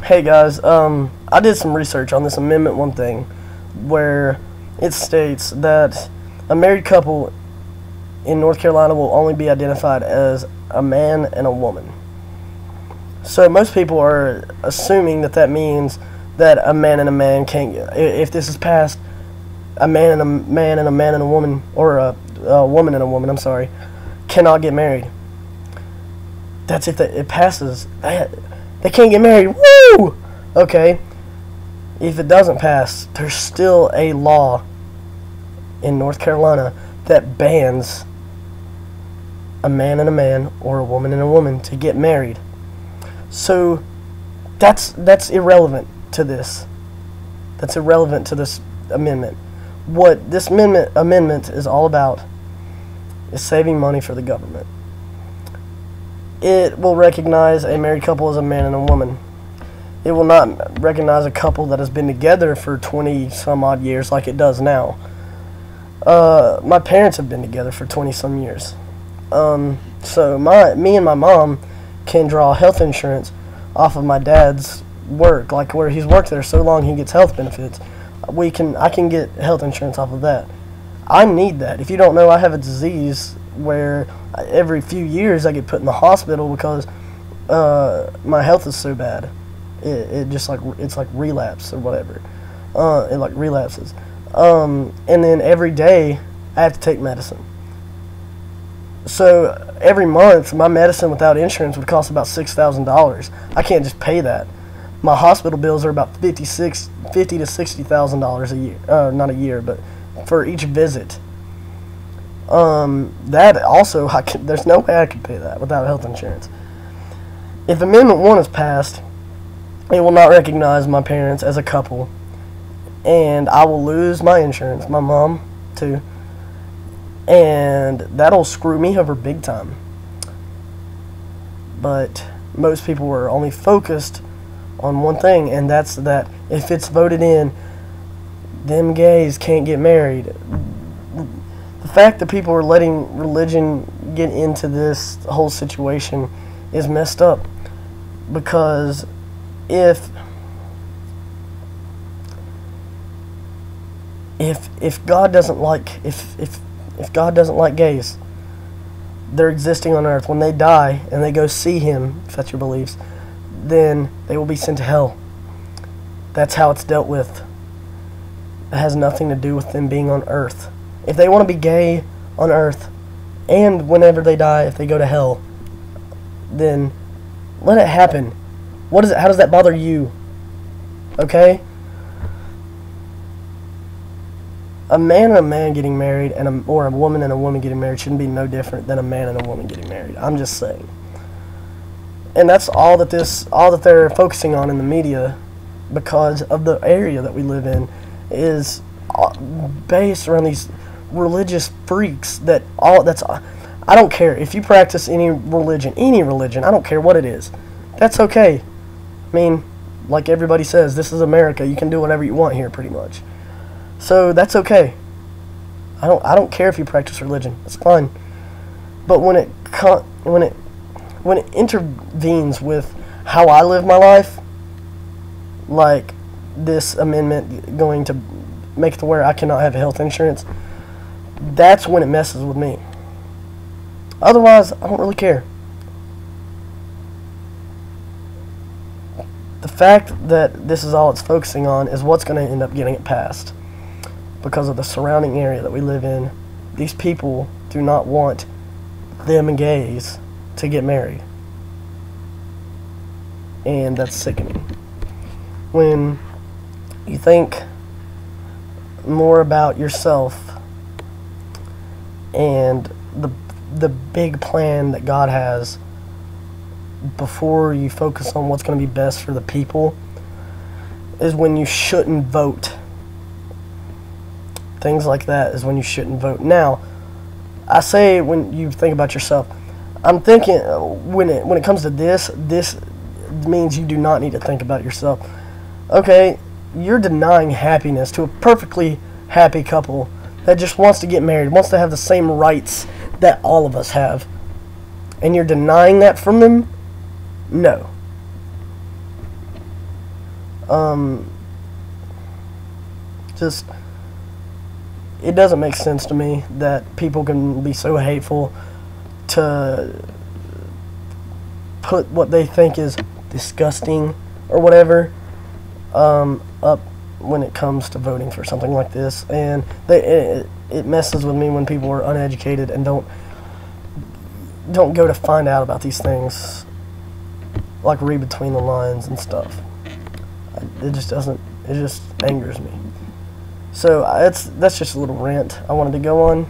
Hey guys, I did some research on this Amendment 1 thing where it states that a married couple in North Carolina will only be identified as a man and a woman. So most people are assuming that that means that a man and a man can't, if this is passed, a man and a man and a man and a woman, or a woman and a woman, I'm sorry, cannot get married. That's if it passes. They can't get married. Woo! Okay. If it doesn't pass, there's still a law in North Carolina that bans a man and a man or a woman and a woman to get married. So that's irrelevant to this. That's irrelevant to this amendment. What this amendment is all about is saving money for the government. It will recognize a married couple as a man and a woman. It will not recognize a couple that has been together for 20 some odd years like it does now. My parents have been together for 20 some years. So me and my mom can draw health insurance off of my dad's work, like where he's worked there so long he gets health benefits. I can get health insurance off of that. I need that. If you don't know, I have a disease where every few years I get put in the hospital because my health is so bad. It's like relapse or whatever. It like relapses. And then every day I have to take medicine. So every month my medicine without insurance would cost about $6,000. I can't just pay that. My hospital bills are about $50,000 to $60,000 a year. Not a year, but for each visit. That also, there's no way I could pay that without health insurance. If Amendment 1 is passed, it will not recognize my parents as a couple, and I will lose my insurance, my mom too, and that'll screw me over big time. But most people are only focused on one thing, and that's that if it's voted in, them gays can't get married. The fact that people are letting religion get into this whole situation is messed up, because if God doesn't like if God doesn't like gays, they're existing on earth. When they die and they go see him, if that's your beliefs, then they will be sent to hell. That's how it's dealt with. It has nothing to do with them being on earth. If they want to be gay on earth, and whenever they die, if they go to hell, then let it happen. What is it? How does that bother you? Okay? A man and a man getting married, or a woman and a woman getting married, shouldn't be no different than a man and a woman getting married. I'm just saying. And that's all that they're focusing on in the media, because of the area that we live in, is based around these religious freaks I don't care if you practice any religion, I don't care what it is. That's okay. I mean, like everybody says, this is America. You can do whatever you want here, pretty much. So that's okay. I don't care if you practice religion. It's fine. But when it intervenes with how I live my life, like this amendment going to make it to where I cannot have health insurance, that's when it messes with me. Otherwise, I don't really care. The fact that this is all it's focusing on is what's going to end up getting it passed. Because of the surrounding area that we live in, these people do not want them gays to get married. And that's sickening. When you think more about yourself and the big plan that God has before you focus on what's going to be best for the people, is when you shouldn't vote. Things like that is when you shouldn't vote. Now, I say when you think about yourself, I'm thinking when it comes to this means you do not need to think about yourself. Okay, you're denying happiness to a perfectly happy couple that just wants to get married, wants to have the same rights that all of us have. And you're denying that from them? No. Just, it doesn't make sense to me that people can be so hateful to put what they think is disgusting or whatever up when it comes to voting for something like this. And it messes with me when people are uneducated and don't go to find out about these things, like read between the lines and stuff. It just angers me. So that's just a little rant I wanted to go on.